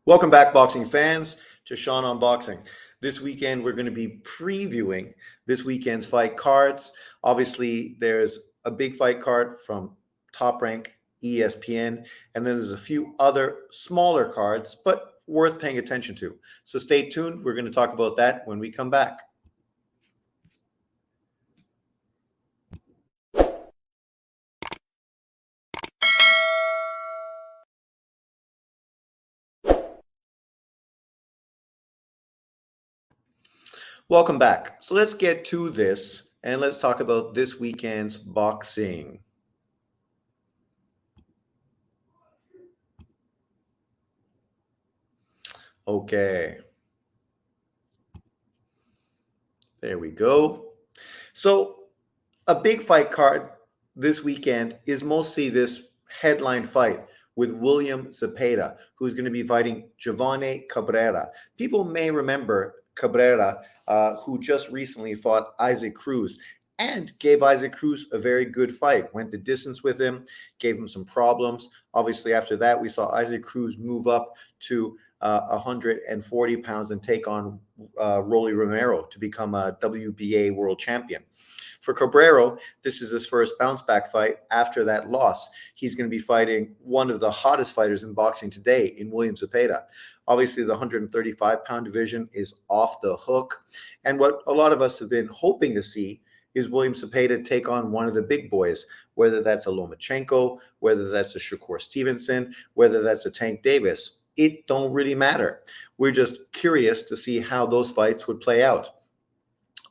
Welcome back, boxing fans, to Sean on Boxing. This weekend, we're going to be previewing this weekend's fight cards. Obviously, there's a big fight card from Top Rank, ESPN, and then there's a few other smaller cards, but worth paying attention to. So stay tuned. We're going to talk about that when we come back. Welcome back. So let's get to this and let's talk about this weekend's boxing. Okay. There we go. So a big fight card this weekend is mostly this headline fight with William Zepeda, who's going to be fighting Giovanni Cabrera. People may remember Cabrera, who just recently fought Isaac Cruz and gave Isaac Cruz a very good fight, went the distance with him, gave him some problems. Obviously, after that, we saw Isaac Cruz move up to 140 pounds and take on Rolly Romero to become a WBA world champion. For Cabrera, this is his first bounce back fight after that loss. He's going to be fighting one of the hottest fighters in boxing today in William Zepeda. Obviously, the 135-pound division is off the hook. And what a lot of us have been hoping to see is William Zepeda take on one of the big boys, whether that's a Lomachenko, whether that's a Shakur Stevenson, whether that's a Tank Davis. It don't really matter. We're just curious to see how those fights would play out.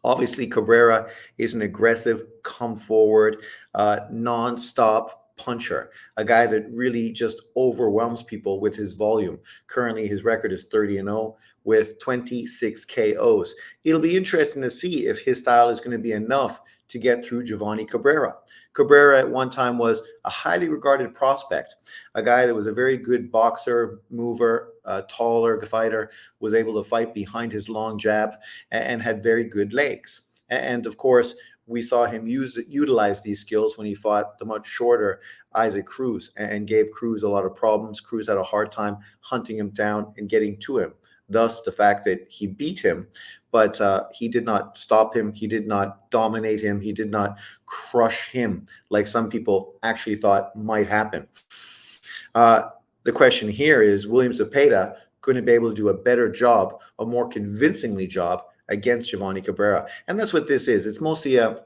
Obviously, Cabrera is an aggressive, come forward, non-stop puncher, a guy that really just overwhelms people with his volume. Currently, his record is 30-0 with 26 KOs. It'll be interesting to see if his style is going to be enough to get through Giovanni Cabrera. Cabrera at one time was a highly regarded prospect, a guy that was a very good boxer, mover, taller fighter, was able to fight behind his long jab and had very good legs. And of course, we saw him utilize these skills when he fought the much shorter Isaac Cruz and gave Cruz a lot of problems. Cruz had a hard time hunting him down and getting to him. Thus, the fact that he beat him, but he did not stop him. He did not dominate him. He did not crush him like some people actually thought might happen. The question here is, William Zepeda going to be able to do a better job, a more convincingly job against Giovanni Cabrera? And that's what this is. It's mostly a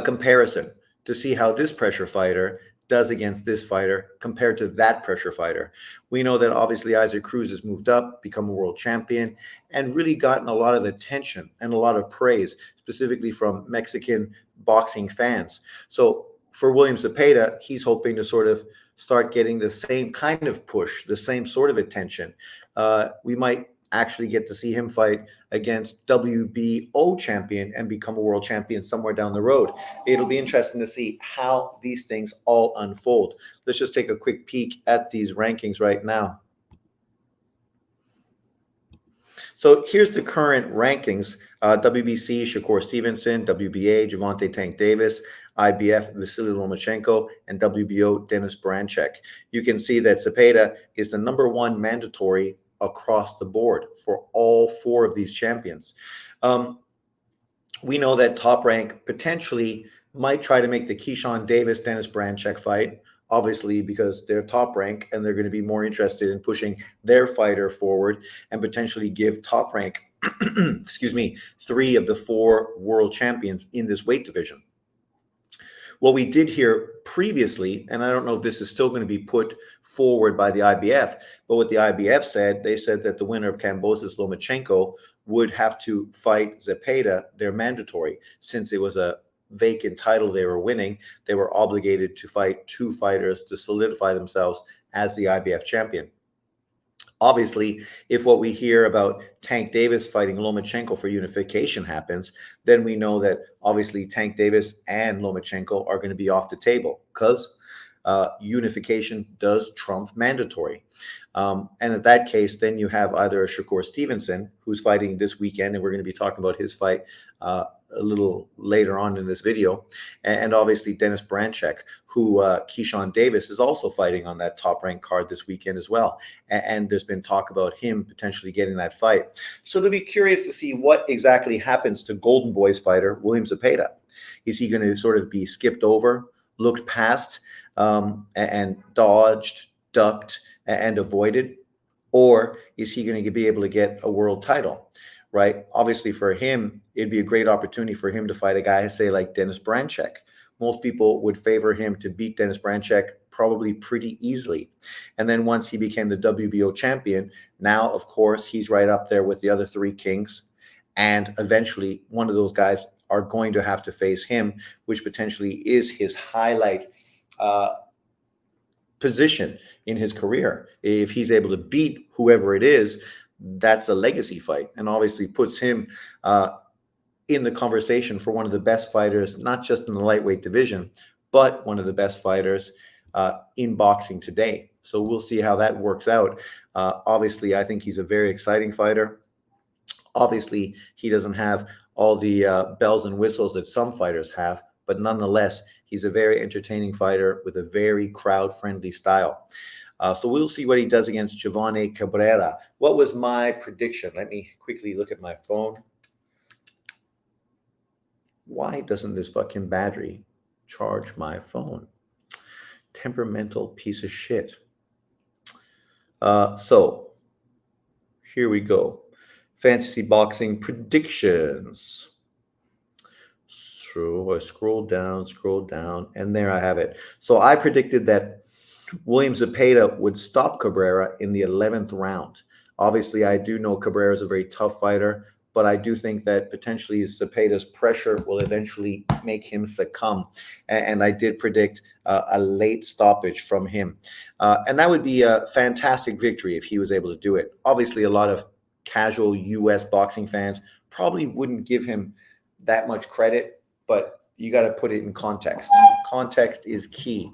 comparison to see how this pressure fighter does against this fighter compared to that pressure fighter. We know that obviously Isaac Cruz has moved up, become a world champion, and really gotten a lot of attention and a lot of praise, specifically from Mexican boxing fans. So for William Zepeda, he's hoping to sort of start getting the same kind of push, the same sort of attention. We might actually get to see him fight against WBO champion and become a world champion somewhere down the road. It'll be interesting to see how these things all unfold. Let's just take a quick peek at these rankings right now. So here's the current rankings. WBC, Shakur Stevenson; WBA, Gervonta Tank Davis; IBF, Vasily Lomachenko; and WBO, Dennis Branchek. You can see that Zepeda is the #1 mandatory across the board for all four of these champions. We know that Top Rank potentially might try to make the Keyshawn Davis-Dennis Branchek fight, obviously because they're Top Rank and they're going to be more interested in pushing their fighter forward and potentially give Top Rank, excuse me, 3 of the 4 world champions in this weight division. What we did hear previously, and I don't know if this is still going to be put forward by the IBF, but what the IBF said, they said that the winner of Kambosos Lomachenko would have to fight Zepeda, their mandatory, since it was a vacant title they were winning. They were obligated to fight 2 fighters to solidify themselves as the IBF champion. Obviously, if what we hear about Tank Davis fighting Lomachenko for unification happens, then we know that obviously Tank Davis and Lomachenko are going to be off the table because unification does trump mandatory. And in that case, then you have either a Shakur Stevenson, who's fighting this weekend, and we're going to be talking about his fight a little later on in this video, and obviously Dennis Branchek, who Keyshawn Davis is also fighting on that top ranked card this weekend as well. And there's been talk about him potentially getting that fight. So to be curious to see what exactly happens to Golden Boys fighter William Zepeda. Is he going to sort of be skipped over, looked past, and dodged, ducked, and avoided? Or is he going to be able to get a world title? Right? Obviously, for him, it'd be a great opportunity for him to fight a guy, say, like Dennis Branchek. Most people would favor him to beat Dennis Branchek probably pretty easily. And then once he became the WBO champion, now, of course, he's right up there with the other three kings. And eventually, one of those guys are going to have to face him, which potentially is his highlight position in his career. If he's able to beat whoever it is, that's a legacy fight, and obviously puts him in the conversation for one of the best fighters, not just in the lightweight division, but one of the best fighters in boxing today. So we'll see how that works out. Obviously, I think he's a very exciting fighter. Obviously, he doesn't have all the bells and whistles that some fighters have, but nonetheless, he's a very entertaining fighter with a very crowd-friendly style. So we'll see what he does against Giovanni Cabrera. What was my prediction? Let me quickly look at my phone. Why doesn't this fucking battery charge my phone? Temperamental piece of shit. So here we go. Fantasy boxing predictions. So I scroll down, and there I have it. So I predicted that William Zepeda would stop Cabrera in the 11th round. Obviously, I do know Cabrera is a very tough fighter, but I do think that potentially Zepeda's pressure will eventually make him succumb. And I did predict a late stoppage from him. And that would be a fantastic victory if he was able to do it. Obviously, a lot of casual U.S. boxing fans probably wouldn't give him that much credit, but you got to put it in context. Context is key.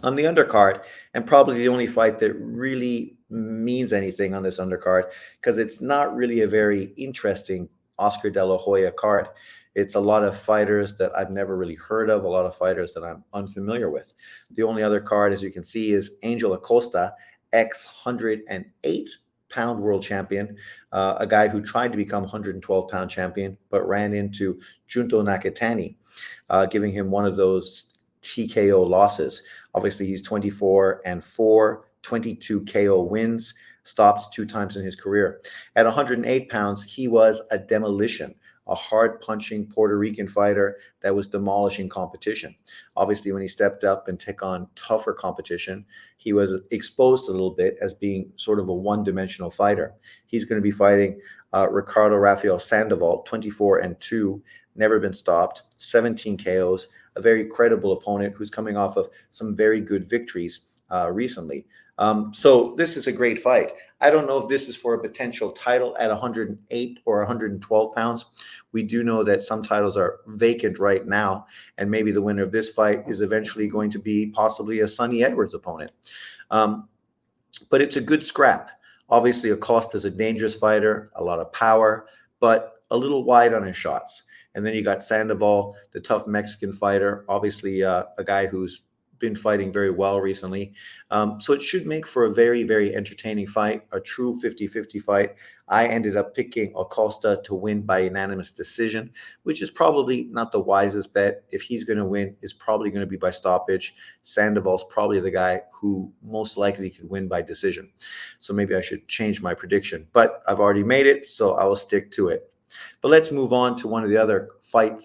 On the undercard, and probably the only fight that really means anything on this undercard, because it's not really a very interesting Oscar De La Hoya card. It's a lot of fighters that I've never really heard of, a lot of fighters that I'm unfamiliar with. The only other card, as you can see, is Angel Acosta, ex-108-pound world champion, a guy who tried to become 112-pound champion, but ran into Junto Nakatani, giving him one of those TKO losses. Obviously, he's 24-4, 22 KO wins, stops 2 times in his career. At 108 pounds, he was a demolition, a hard-punching Puerto Rican fighter that was demolishing competition. Obviously, when he stepped up and took on tougher competition, he was exposed a little bit as being sort of a one-dimensional fighter. He's going to be fighting Ricardo Rafael Sandoval, 24-2, never been stopped, 17 KOs, a very credible opponent who's coming off of some very good victories recently. So this is a great fight. I don't know if this is for a potential title at 108 or 112 pounds. We do know that some titles are vacant right now, and maybe the winner of this fight is eventually going to be possibly a Sonny Edwards opponent. But it's a good scrap. Obviously, Acosta is a dangerous fighter, a lot of power, but a little wide on his shots. And then you got Sandoval, the tough Mexican fighter, obviously a guy who's been fighting very well recently. So it should make for a very, very entertaining fight, a true 50-50 fight. I ended up picking Acosta to win by unanimous decision, which is probably not the wisest bet. If he's going to win, it's probably going to be by stoppage. Sandoval's probably the guy who most likely could win by decision. So maybe I should change my prediction. But I've already made it, so I will stick to it. But let's move on to one of the other fight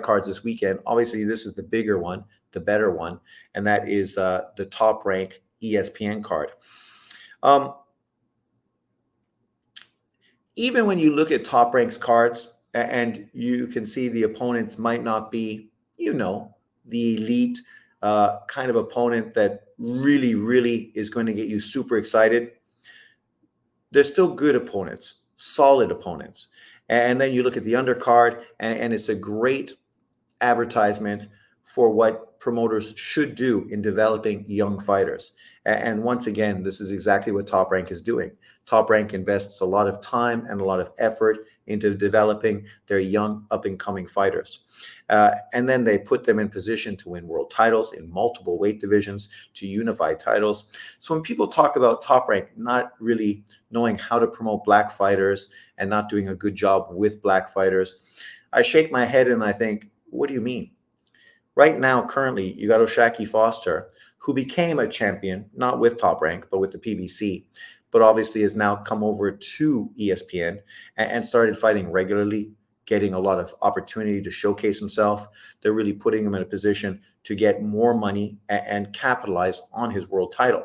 cards this weekend. Obviously, this is the bigger one, the better one, and that is the Top Rank ESPN card. Even when you look at Top Rank's cards, and you can see the opponents might not be, the elite kind of opponent that really, really is going to get you super excited, they're still good opponents, solid opponents. And then you look at the undercard, and it's a great advertisement for what promoters should do in developing young fighters. And once again, this is exactly what Top Rank is doing. Top Rank invests a lot of time and a lot of effort into developing their young up and coming fighters. And then they put them in position to win world titles in multiple weight divisions, to unify titles. So when people talk about Top Rank not really knowing how to promote black fighters and not doing a good job with black fighters, I shake my head and I think, what do you mean? Right now, currently, you got Shaquie Foster, who became a champion, not with Top Rank, but with the PBC, but obviously has now come over to ESPN and started fighting regularly, getting a lot of opportunity to showcase himself. They're really putting him in a position to get more money and capitalize on his world title.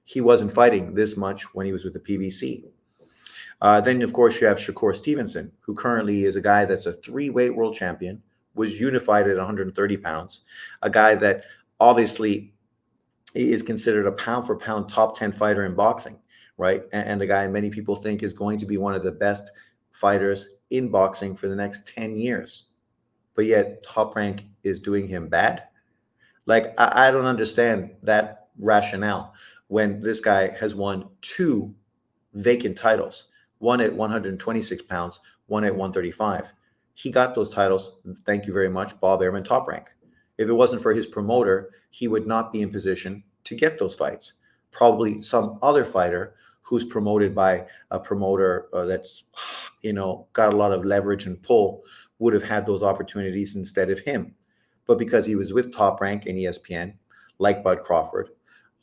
He wasn't fighting this much when he was with the PBC. Then, of course, you have Shakur Stevenson, who currently is a guy that's a three-weight world champion, was unified at 130 pounds, a guy that obviously is considered a pound-for-pound top 10 fighter in boxing, right? And the guy many people think is going to be one of the best fighters in boxing for the next 10 years. But yet Top Rank is doing him bad. Like, I don't understand that rationale when this guy has won two vacant titles, one at 126 pounds, one at 135. He got those titles, thank you very much, Bob Arum, Top Rank. If it wasn't for his promoter, he would not be in position to get those fights. Probably some other fighter who's promoted by a promoter that's, got a lot of leverage and pull would have had those opportunities instead of him. But because he was with Top Rank and ESPN, like Bud Crawford,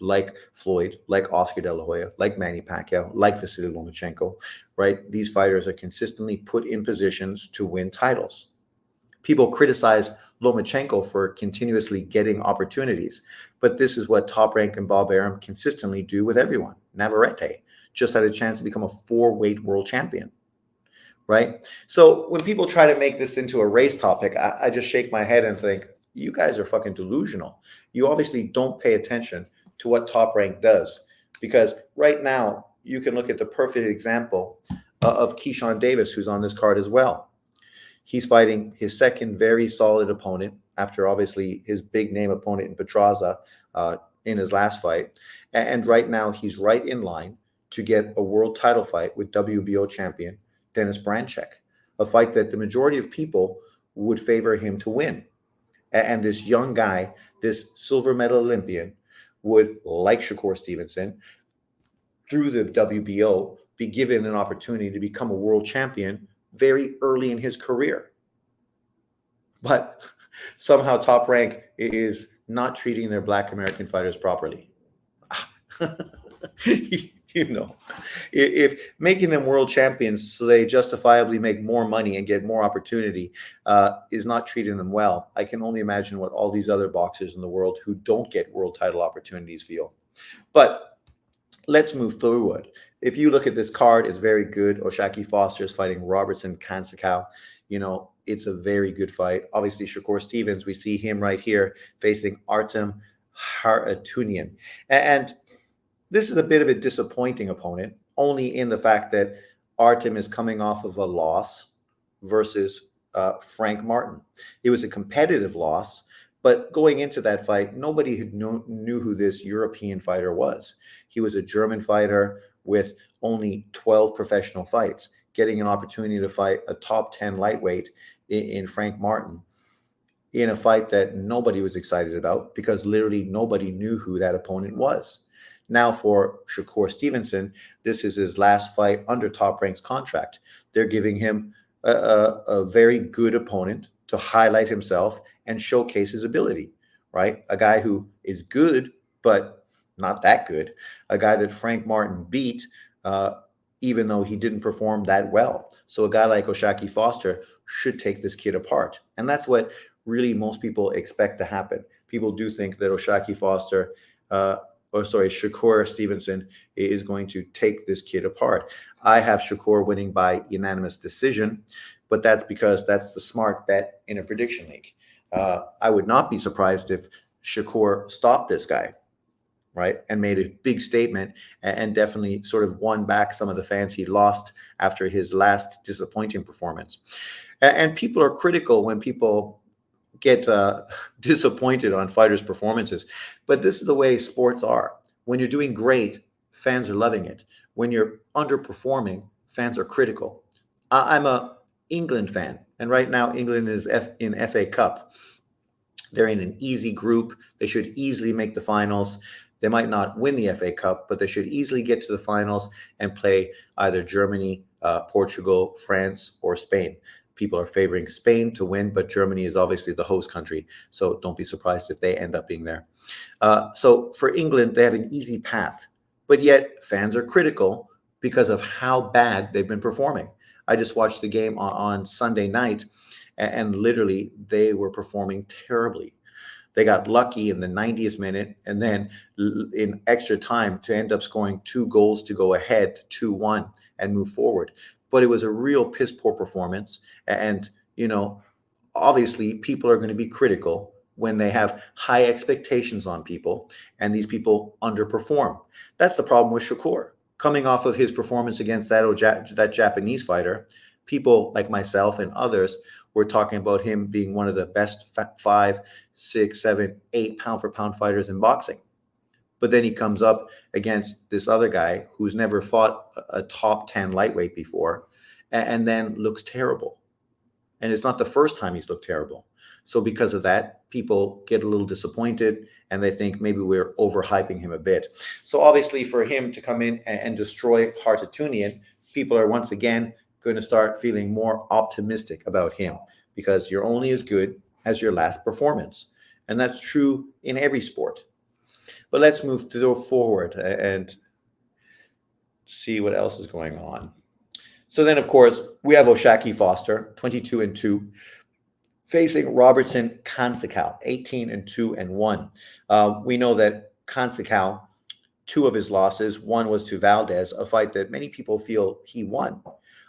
like Floyd, like Oscar De La Hoya, like Manny Pacquiao, like Vasily Lomachenko, right? These fighters are consistently put in positions to win titles. People criticize Lomachenko for continuously getting opportunities, but this is what Top Rank and Bob Arum consistently do with everyone. Navarrete just had a chance to become a four-weight world champion, right? So when people try to make this into a race topic, I just shake my head and think, you guys are fucking delusional. You obviously don't pay attention to what Top Rank does, because right now you can look at the perfect example of Keyshawn Davis, who's on this card as well. He's fighting his second very solid opponent after obviously his big name opponent in Pedraza in his last fight. And right now he's right in line to get a world title fight with WBO champion Dennis Branchek, a fight that the majority of people would favor him to win. And this young guy, this silver medal Olympian, would, like Shakur Stevenson, through the WBO, be given an opportunity to become a world champion very early in his career. But somehow Top Rank is not treating their black American fighters properly. If making them world champions so they justifiably make more money and get more opportunity is not treating them well, I can only imagine what all these other boxers in the world who don't get world title opportunities feel. But let's move through it. If you look at this card, it's very good. Shaquie Foster is fighting Robertson Kansakau. It's a very good fight. Obviously, Shakur Stevens, we see him right here facing Artem Haratunian. And this is a bit of a disappointing opponent, only in the fact that Artem is coming off of a loss versus Frank Martin. It was a competitive loss, but going into that fight, nobody knew who this European fighter was. He was a German fighter with only 12 professional fights, getting an opportunity to fight a top 10 lightweight in Frank Martin in a fight that nobody was excited about because literally nobody knew who that opponent was. Now for Shakur Stevenson, this is his last fight under Top Rank's contract. They're giving him a very good opponent to highlight himself and showcase his ability, right? A guy who is good, but not that good. A guy that Frank Martin beat, even though he didn't perform that well. So a guy like Shaquie Foster should take this kid apart. And that's what really most people expect to happen. People do think that Shakur Stevenson is going to take this kid apart. I have Shakur winning by unanimous decision, but that's because that's the smart bet in a prediction league. I would not be surprised if Shakur stopped this guy, right, and made a big statement and definitely sort of won back some of the fans he lost after his last disappointing performance. And people are critical when people get disappointed on fighters' performances. But this is the way sports are. When you're doing great, fans are loving it. When you're underperforming, fans are critical. I'm a England fan, and right now England is in FA Cup. They're in an easy group. They should easily make the finals. They might not win the FA Cup, but they should easily get to the finals and play either Germany, Portugal, France, or Spain. People are favoring Spain to win, but Germany is obviously the host country. So don't be surprised if they end up being there. So for England, they have an easy path, but yet fans are critical because of how bad they've been performing. I just watched the game on Sunday night, and literally they were performing terribly. They got lucky in the 90th minute and then in extra time to end up scoring 2 goals to go ahead 2-1 and move forward. But it was a real piss poor performance. And, you know, obviously people are going to be critical when they have high expectations on people and these people underperform. That's the problem with Shakur. Coming off of his performance against that Japanese fighter, people like myself and others were talking about him being one of the best 5, 6, 7, 8 pound for pound fighters in boxing. But then he comes up against this other guy who's never fought a top 10 lightweight before and then looks terrible. And it's not the first time he's looked terrible. So because of that, people get a little disappointed and they think maybe we're overhyping him a bit. So obviously for him to come in and destroy Hartatunian, people are once again going to start feeling more optimistic about him because you're only as good as your last performance. And that's true in every sport. But let's move forward and see what else is going on. So then, of course, we have Shaquie Foster, 22-2, facing Robertson Kansakow, 18-2-1. We know that Kansakow, 2 of his losses, one was to Valdez, a fight that many people feel he won.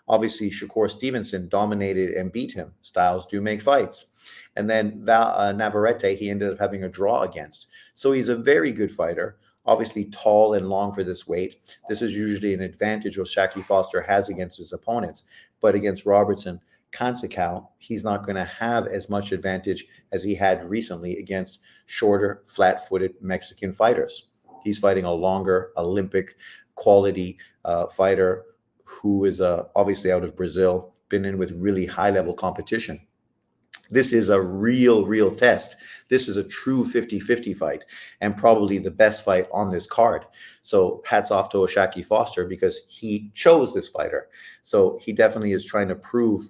Obviously, Shakur Stevenson dominated and beat him. Styles do make fights. And then Navarrete, he ended up having a draw against. So he's a very good fighter, obviously tall and long for this weight. This is usually an advantage Shaquie Foster has against his opponents. But against Robertson Kansakow, he's not going to have as much advantage as he had recently against shorter, flat-footed Mexican fighters. He's fighting a longer Olympic quality fighter who is obviously out of Brazil, been in with really high-level competition. This is a real test. This is a true 50-50 fight and probably the best fight on this card. So hats off to Shaquie Foster because he chose this fighter. So he definitely is trying to prove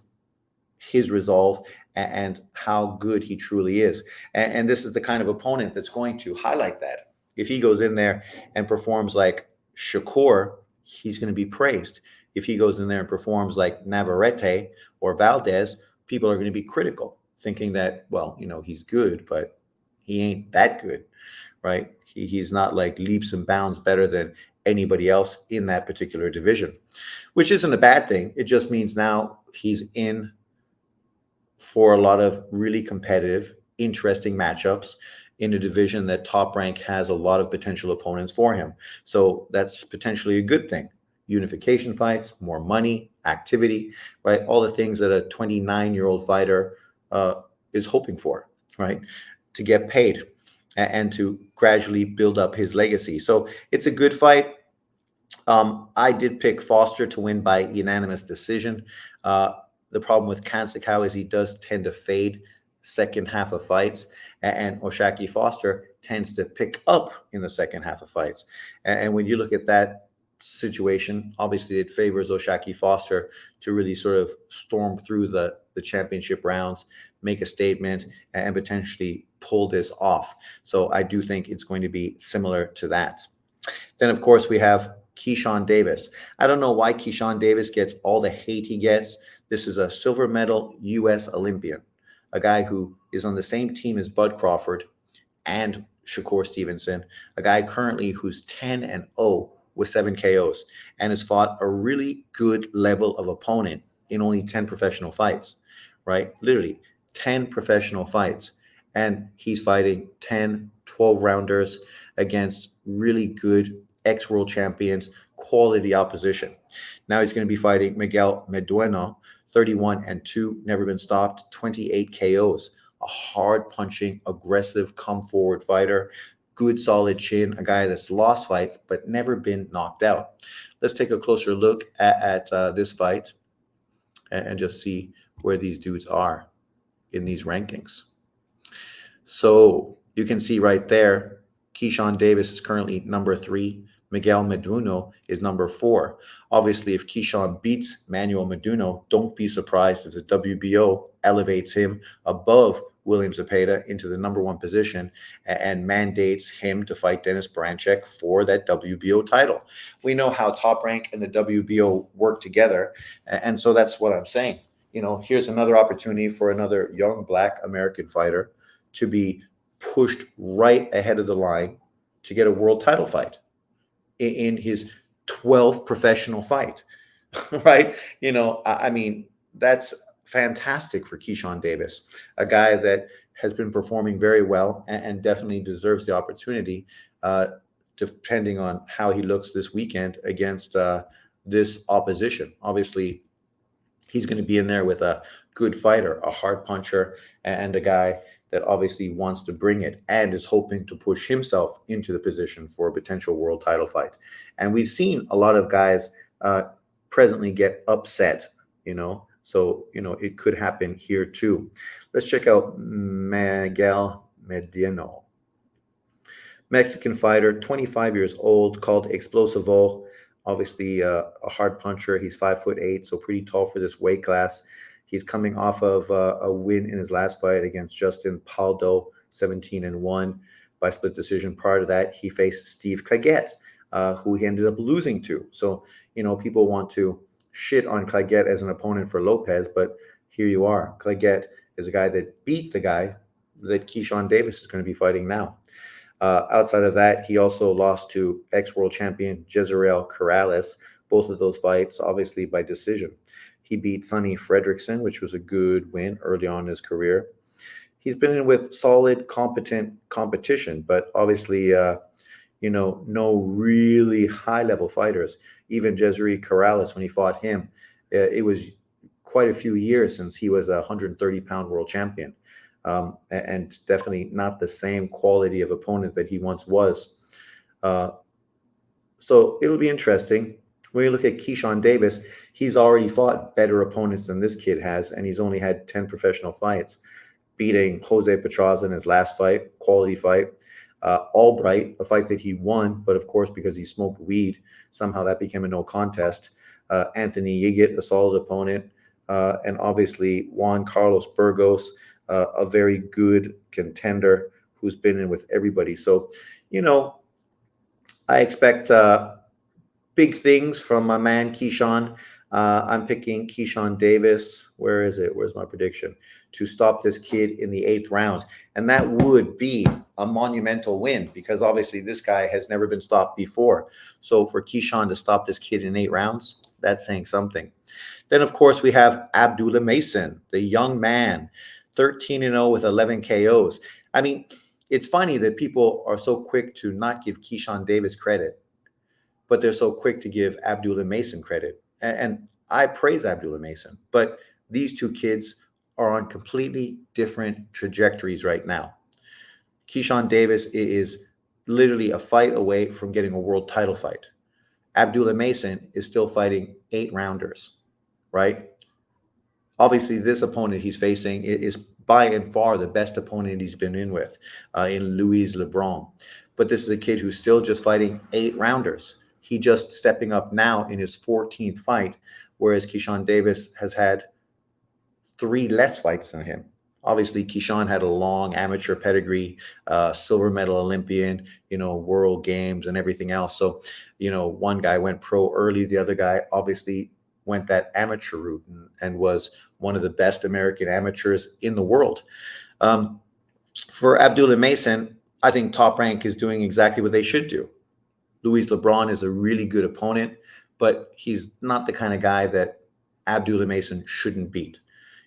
his resolve and how good he truly is. And this is the kind of opponent that's going to highlight that. If he goes in there and performs like Shakur, he's going to be praised. If he goes in there and performs like Navarrete or Valdez, people are going to be critical, thinking that, well, he's good, but he ain't that good, right? He's not like leaps and bounds better than anybody else in that particular division, which isn't a bad thing. It just means now he's in for a lot of really competitive, interesting matchups in a division that Top Rank has a lot of potential opponents for him. So that's potentially a good thing. Unification fights, more money, activity, right? All the things that a 29-year-old fighter is hoping for, right? To get paid and to gradually build up his legacy. So it's a good fight. I did pick Foster to win by unanimous decision. The problem with Kansakow is he does tend to fade second half of fights, and Shaquie Foster tends to pick up in the second half of fights. And when you look at that situation, obviously it favors Shaquie Foster to really sort of storm through the championship rounds, make a statement, and potentially pull this off. So I do think it's going to be similar to that. Then, of course, we have Keyshawn Davis. I don't know why Keyshawn Davis gets all the hate he gets. This is a silver medal U.S. Olympian, a guy who is on the same team as Bud Crawford and Shakur Stevenson, a guy currently who's 10-0 with 7 KOs and has fought a really good level of opponent in only 10 professional fights, right? Literally 10 professional fights. And he's fighting 10, 12 rounders against really good ex-world champions, quality opposition. Now he's going to be fighting Miguel Medueno, 31-2, never been stopped, 28 KOs. A hard-punching, aggressive, come-forward fighter, good solid chin, a guy that's lost fights but never been knocked out. Let's take a closer look at this fight. and just see where these dudes are in these rankings. So you can see right there, Keyshawn Davis is currently number 3. Miguel Meduno is number 4. Obviously, if Keyshawn beats Manuel Meduno, don't be surprised if the WBO elevates him above William Zepeda into the number 1 position and mandates him to fight Dennis Branchek for that WBO title. We know how Top Rank and the WBO work together, and so that's what I'm saying. Here's another opportunity for another young black American fighter to be pushed right ahead of the line to get a world title fight in his 12th professional fight, right? I mean, that's fantastic for Keyshawn Davis, a guy that has been performing very well and definitely deserves the opportunity, depending on how he looks this weekend against this opposition. Obviously, he's going to be in there with a good fighter, a hard puncher, and a guy that obviously wants to bring it and is hoping to push himself into the position for a potential world title fight. And we've seen a lot of guys presently get upset, so it could happen here too. Let's check out Miguel Medino. Mexican fighter, 25 years old, called Explosivo. Obviously, a hard puncher. He's 5'8", so pretty tall for this weight class. He's coming off of a win in his last fight against Justin Paldo, 17-1 by split decision. Prior to that, he faced Steve Claggett, who he ended up losing to. So, people want to shit on Claggett as an opponent for Lopez, but here you are. Claggett is a guy that beat the guy that Keyshawn Davis is going to be fighting now. Outside of that, he also lost to ex-world champion Jezreel Corrales. Both of those fights, obviously, by decision. He beat Sonny Fredrickson, which was a good win early on in his career. He's been in with solid, competent competition, but obviously, no really high-level fighters. Even Jezreel Corrales, when he fought him, it was quite a few years since he was a 130-pound world champion. And definitely not the same quality of opponent that he once was. So it'll be interesting. When you look at Keyshawn Davis, he's already fought better opponents than this kid has, and he's only had 10 professional fights, beating Jose Petraza in his last fight, quality fight. Albright, a fight that he won, but of course, because he smoked weed, somehow that became a no contest. Anthony Yigit, a solid opponent. And obviously Juan Carlos Burgos, a very good contender who's been in with everybody. So, I expect big things from my man Keyshawn. I'm picking Keyshawn Davis. Where is it? Where's my prediction? To stop this kid in the 8th round. And that would be a monumental win because obviously this guy has never been stopped before. So for Keyshawn to stop this kid in 8 rounds, that's saying something. Then, of course, we have Abdullah Mason, the young man, 13-0 with 11 KOs. I mean, it's funny that people are so quick to not give Keyshawn Davis credit, but they're so quick to give Abdullah Mason credit. And I praise Abdullah Mason, but these two kids are on completely different trajectories right now. Keyshawn Davis is literally a fight away from getting a world title fight. Abdullah Mason is still fighting 8-rounders, right? Obviously, this opponent he's facing is by and far the best opponent he's been in with, in Louis Lebron. But this is a kid who's still just fighting 8-rounders. He just stepping up now in his 14th fight, whereas Keyshawn Davis has had 3 less fights than him. Obviously, Keyshawn had a long amateur pedigree, silver medal Olympian, World Games and everything else. So, one guy went pro early. The other guy obviously went that amateur route and was one of the best American amateurs in the world. For Abdullah Mason, I think Top Rank is doing exactly what they should do. Louis Lebron is a really good opponent, but he's not the kind of guy that Abdullah Mason shouldn't beat.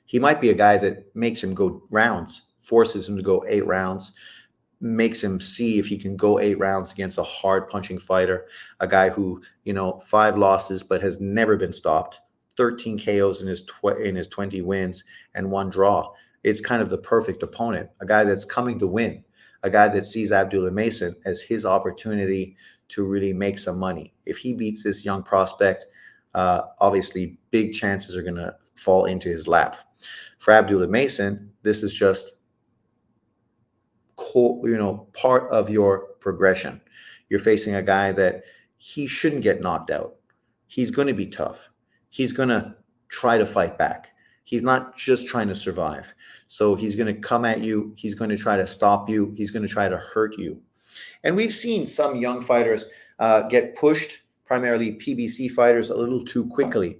He might be a guy that makes him go rounds, forces him to go 8 rounds, makes him see if he can go 8 rounds against a hard punching fighter, a guy who, 5 losses but has never been stopped, 13 KOs in his 20 wins and 1 draw. It's kind of the perfect opponent, a guy that's coming to win, a guy that sees Abdullah Mason as his opportunity to really make some money. If he beats this young prospect, obviously big chances are going to fall into his lap. For Abdullah Mason, this is just part of your progression. You're facing a guy that he shouldn't get knocked out. He's going to be tough. He's going to try to fight back. He's not just trying to survive. So he's going to come at you. He's going to try to stop you. He's going to try to hurt you. And we've seen some young fighters get pushed, primarily PBC fighters, a little too quickly.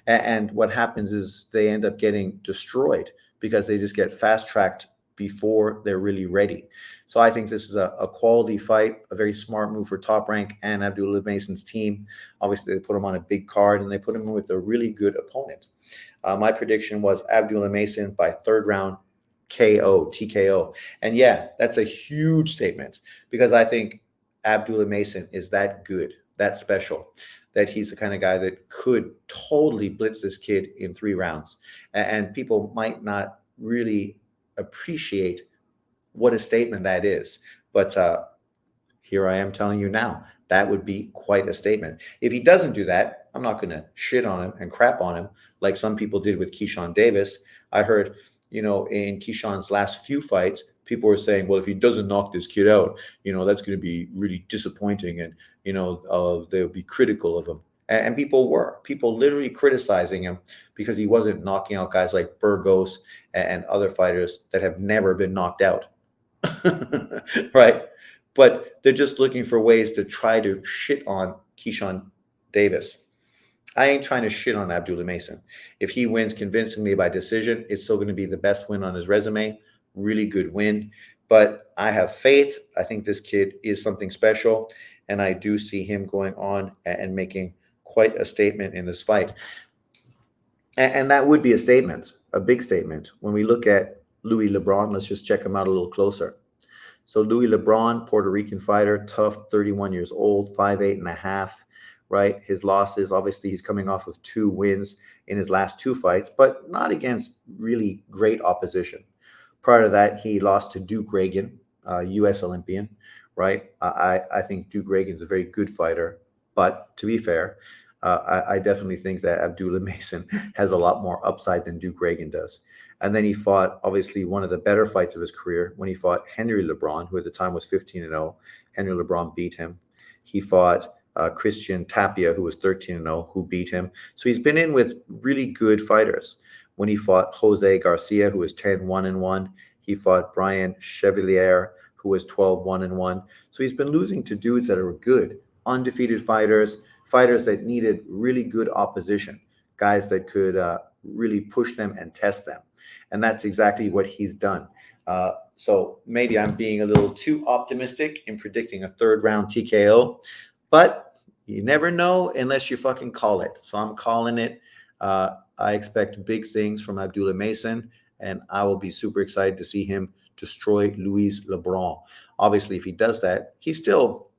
And what happens is they end up getting destroyed because they just get fast tracked before they're really ready. So I think this is a quality fight, a very smart move for Top Rank and Abdullah Mason's team. Obviously, they put him on a big card and they put him with a really good opponent. My prediction was Abdullah Mason by third round TKO. And yeah, that's a huge statement because I think Abdullah Mason is that good, that special, that he's the kind of guy that could totally blitz this kid in 3 rounds. And people might not really appreciate what a statement that is. But here I am telling you now, that would be quite a statement. If he doesn't do that, I'm not going to shit on him and crap on him like some people did with Keyshawn Davis. I heard, in Keyshawn's last few fights, people were saying, well, if he doesn't knock this kid out, that's going to be really disappointing. And, they'll be critical of him. And people literally criticizing him because he wasn't knocking out guys like Burgos and other fighters that have never been knocked out. Right? But they're just looking for ways to try to shit on Keyshawn Davis. I ain't trying to shit on Abdullah Mason. If he wins convincingly by decision, it's still going to be the best win on his resume. Really good win. But I have faith. I think this kid is something special. And I do see him going on and making quite a statement in this fight. And that would be a statement, a big statement. When we look at Louis LeBron, let's just check him out a little closer. So Louis LeBron, Puerto Rican fighter, tough, 31 years old, 5'8.5", right? His losses, obviously, he's coming off of 2 wins in his last 2 fights, but not against really great opposition. Prior to that, he lost to Duke Reagan, U.S. Olympian, right? I think Duke Reagan's a very good fighter, but to be fair, I definitely think that Abdullah Mason has a lot more upside than Duke Reagan does. And then he fought, obviously, one of the better fights of his career when he fought Henry LeBron, who at the time was 15-0. Henry LeBron beat him. He fought Christian Tapia, who was 13-0, who beat him. So he's been in with really good fighters. When he fought Jose Garcia, who was 10-1-1, he fought Brian Chevalier, who was 12-1-1. So he's been losing to dudes that are good, undefeated fighters that needed really good opposition, guys that could really push them and test them. And that's exactly what he's done. So maybe I'm being a little too optimistic in predicting a 3rd round TKO, but you never know unless you fucking call it. So I'm calling it. I expect big things from Abdullah Mason, and I will be super excited to see him destroy Luis LeBron. Obviously, if he does that, he's still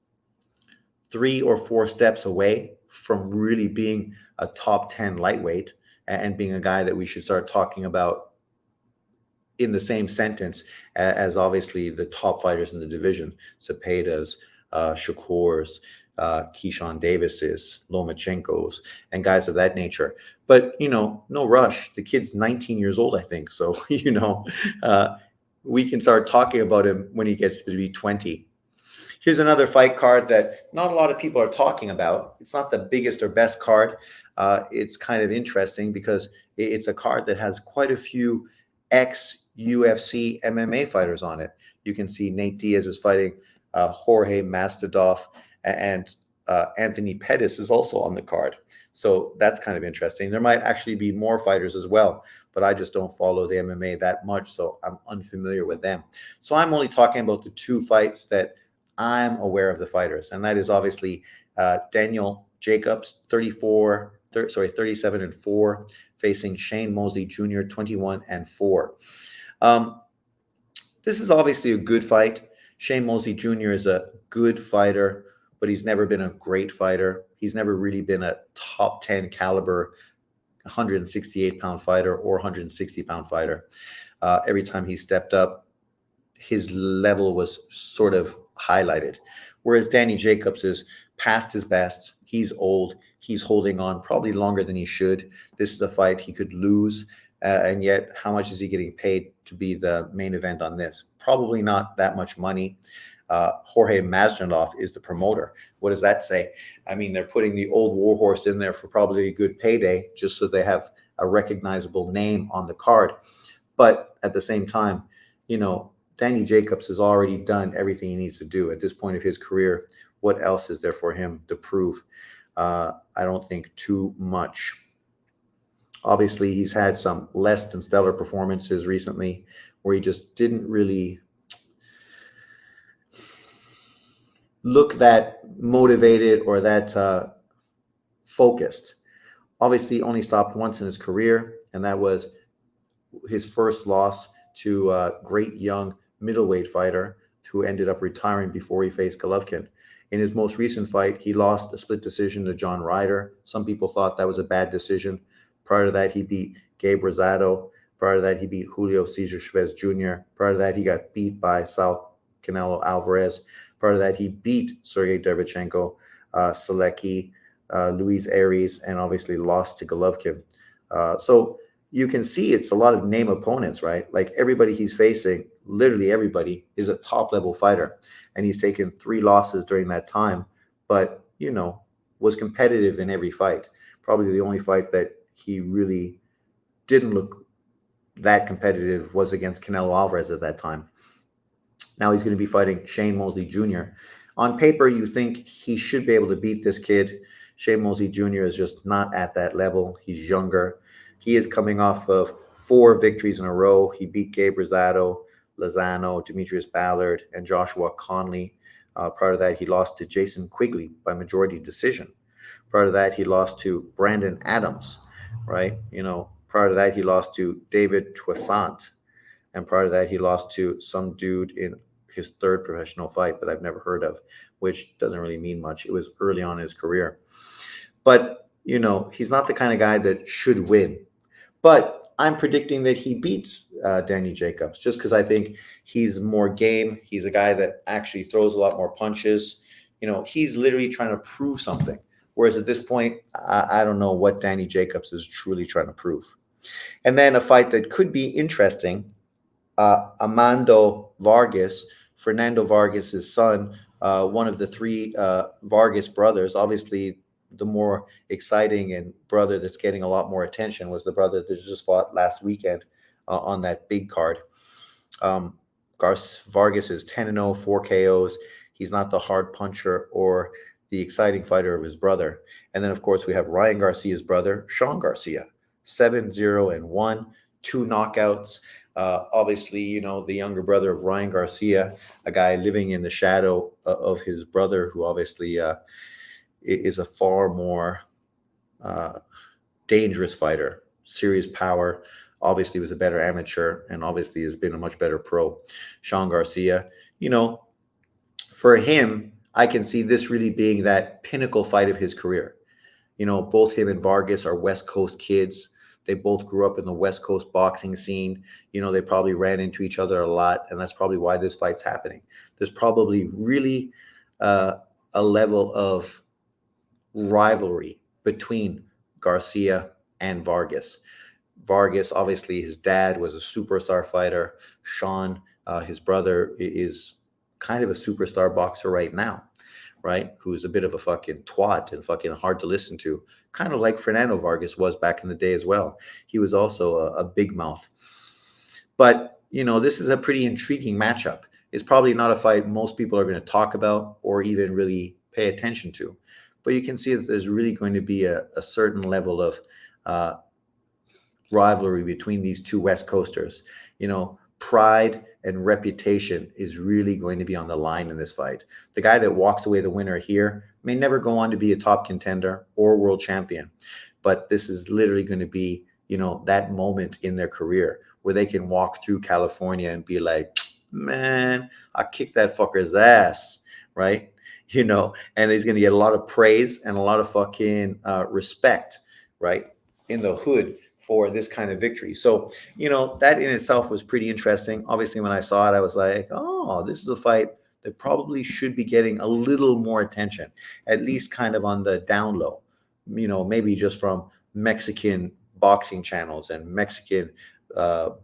3 or 4 steps away from really being a top 10 lightweight and being a guy that we should start talking about in the same sentence as obviously the top fighters in the division, Zepeda's, Shakur's, Keyshawn Davis's, Lomachenko's, and guys of that nature. But, no rush. The kid's 19 years old, I think. So, we can start talking about him when he gets to be 20. Here's another fight card that not a lot of people are talking about. It's not the biggest or best card. It's kind of interesting because it's a card that has quite a few ex-UFC MMA fighters on it. You can see Nate Diaz is fighting Jorge Masvidal, and Anthony Pettis is also on the card. So that's kind of interesting. There might actually be more fighters as well, but I just don't follow the MMA that much, so I'm unfamiliar with them. So I'm only talking about the 2 fights that I'm aware of the fighters, and that is obviously Daniel Jacobs, 37-4, facing Shane Mosley Jr., 21-4. This is obviously a good fight. Shane Mosley Jr. is a good fighter, but he's never been a great fighter. He's never really been a top 10 caliber 168-pound fighter or 160-pound fighter. Every time he stepped up, his level was sort of highlighted. Whereas Danny Jacobs is past his best. He's old. He's holding on probably longer than he should. This is a fight he could lose. And yet, how much is he getting paid to be the main event on this? Probably not that much money. Jorge Masvidal is the promoter. What does that say? I mean, they're putting the old warhorse in there for probably a good payday, just so they have a recognizable name on the card. But at the same time, Danny Jacobs has already done everything he needs to do at this point of his career. What else is there for him to prove? I don't think too much. Obviously, he's had some less than stellar performances recently where he just didn't really look that motivated or that focused. Obviously, only stopped once in his career, and that was his first loss to a great young middleweight fighter who ended up retiring before he faced Golovkin. In his most recent fight, he lost a split decision to John Ryder. Some people thought that was a bad decision. Prior to that, he beat Gabe Rosado. Prior to that, he beat Julio Cesar Chavez Jr. Prior to that, he got beat by Sal Canelo Alvarez. Prior to that, he beat Sergey Derevchenko, Selecki, Luis Aries, and obviously lost to Golovkin. So you can see it's a lot of name opponents, right? Like everybody he's facing, literally everybody, is a top level fighter. And he's taken 3 losses during that time, but, was competitive in every fight. Probably the only fight that he really didn't look that competitive was against Canelo Alvarez at that time. Now he's going to be fighting Shane Mosley Jr. On paper, you think he should be able to beat this kid. Shane Mosley Jr. is just not at that level. He's younger. He is coming off of 4 victories in a row. He beat Gabe Rosado, Lozano, Demetrius Ballard, and Joshua Conley. Prior to that, he lost to Jason Quigley by majority decision. Prior to that, he lost to Brandon Adams, right? Prior to that, he lost to David Toussaint. And prior to that, he lost to some dude in his 3rd professional fight that I've never heard of, which doesn't really mean much. It was early on in his career. But, he's not the kind of guy that should win. But I'm predicting that he beats Danny Jacobs just because I think he's more game. He's a guy that actually throws a lot more punches. He's literally trying to prove something. Whereas at this point, I don't know what Danny Jacobs is truly trying to prove. And then a fight that could be interesting, Amando Vargas, Fernando Vargas' son, one of the 3 Vargas brothers. Obviously, the more exciting and brother that's getting a lot more attention was the brother that just fought last weekend on that big card. Vargas is 10-0, 4 KOs. He's not the hard puncher or the exciting fighter of his brother. And then, of course, we have Ryan Garcia's brother, Sean Garcia, 7-0-1, 2 knockouts. Obviously, the younger brother of Ryan Garcia, a guy living in the shadow of his brother, who obviously is a far more dangerous fighter, serious power. Obviously was a better amateur and obviously has been a much better pro. Sean Garcia, for him, I can see this really being that pinnacle fight of his career. Both him and Vargas are West Coast kids. They both grew up in the West Coast boxing scene. They probably ran into each other a lot, and that's probably why this fight's happening. There's probably really a level of rivalry between Garcia and Vargas. Vargas, obviously, his dad was a superstar fighter. Sean, his brother, is kind of a superstar boxer right now, right? Who's a bit of a fucking twat and fucking hard to listen to, kind of like Fernando Vargas was back in the day as well. He was also a big mouth. But, this is a pretty intriguing matchup. It's probably not a fight most people are going to talk about or even really pay attention to. But you can see that there's really going to be a certain level of rivalry between these 2 West Coasters. Pride and reputation is really going to be on the line in this fight. The guy that walks away the winner here may never go on to be a top contender or world champion, but this is literally going to be, that moment in their career where they can walk through California and be like, man, I kicked that fucker's ass, right? And he's going to get a lot of praise and a lot of fucking respect, right, in the hood for this kind of victory. So, that in itself was pretty interesting. Obviously, when I saw it, I was like, oh, this is a fight it probably should be getting a little more attention, at least kind of on the down low, maybe just from Mexican boxing channels and Mexican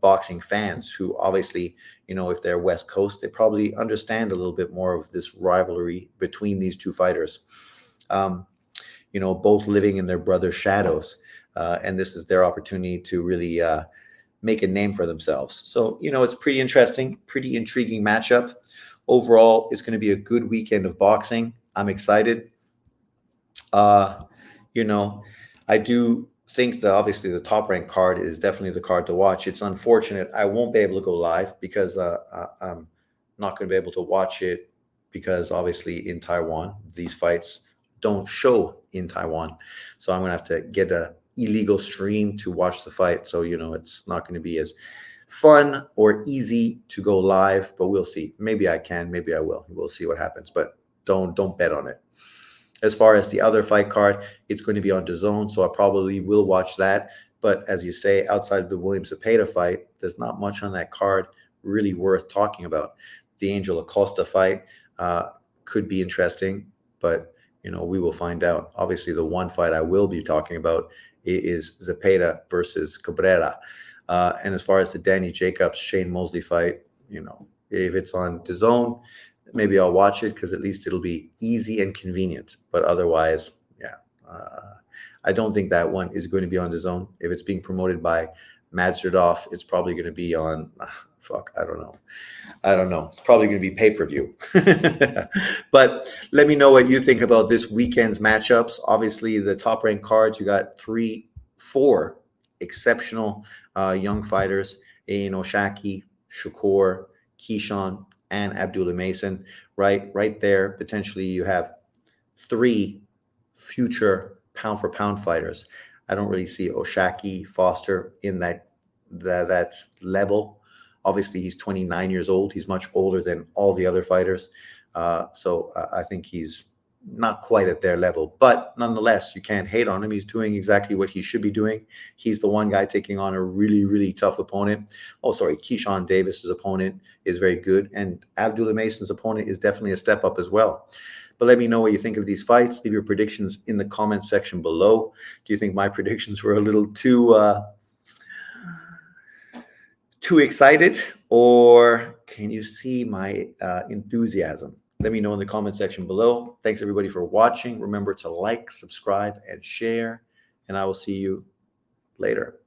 boxing fans who obviously, if they're West Coast, they probably understand a little bit more of this rivalry between these two fighters. Both living in their brother's shadows. And this is their opportunity to really make a name for themselves. So, it's pretty interesting, pretty intriguing matchup. Overall, it's going to be a good weekend of boxing. I'm excited. Uh, you know, I do think that obviously the top ranked card is definitely the card to watch. It's unfortunate I won't be able to go live because I'm not going to be able to watch it because obviously in Taiwan, these fights don't show in Taiwan. So I'm going to have to get a illegal stream to watch the fight. So, it's not going to be as fun or easy to go live, but we'll see. Maybe I can, maybe I will. We'll see what happens, but don't bet on it. As far as the other fight card, it's going to be on DAZN, so I probably will watch that. But as you say, outside of the William Zepeda fight, there's not much on that card really worth talking about. The Angel Acosta fight could be interesting, but we will find out. Obviously, the one fight I will be talking about is Zepeda versus Cabrera. And as far as the Danny Jacobs Shane Mosley fight, if it's on DAZN, maybe I'll watch it because at least it'll be easy and convenient. But otherwise, yeah, I don't think that one is going to be on DAZN. If it's being promoted by Mazderdov, it's probably going to be on. I don't know. It's probably going to be pay-per-view. But let me know what you think about this weekend's matchups. Obviously, the top-ranked cards, you got 4 exceptional young fighters. Shaquie, Shakur, Keyshawn, and Abdullah Mason. Right there, potentially you have 3 future pound-for-pound fighters. I don't really see O'Shaki, Foster in that level. Obviously, he's 29 years old. He's much older than all the other fighters. So I think he's not quite at their level. But nonetheless, you can't hate on him. He's doing exactly what he should be doing. He's the one guy taking on a really, really tough opponent. Oh, sorry, Keyshawn Davis's opponent is very good. And Abdullah Mason's opponent is definitely a step up as well. But let me know what you think of these fights. Leave your predictions in the comment section below. Do you think my predictions were a little too excited, or can you see my enthusiasm? Let me know in the comment section below. Thanks everybody for watching. Remember to like, subscribe, and share, and I will see you later.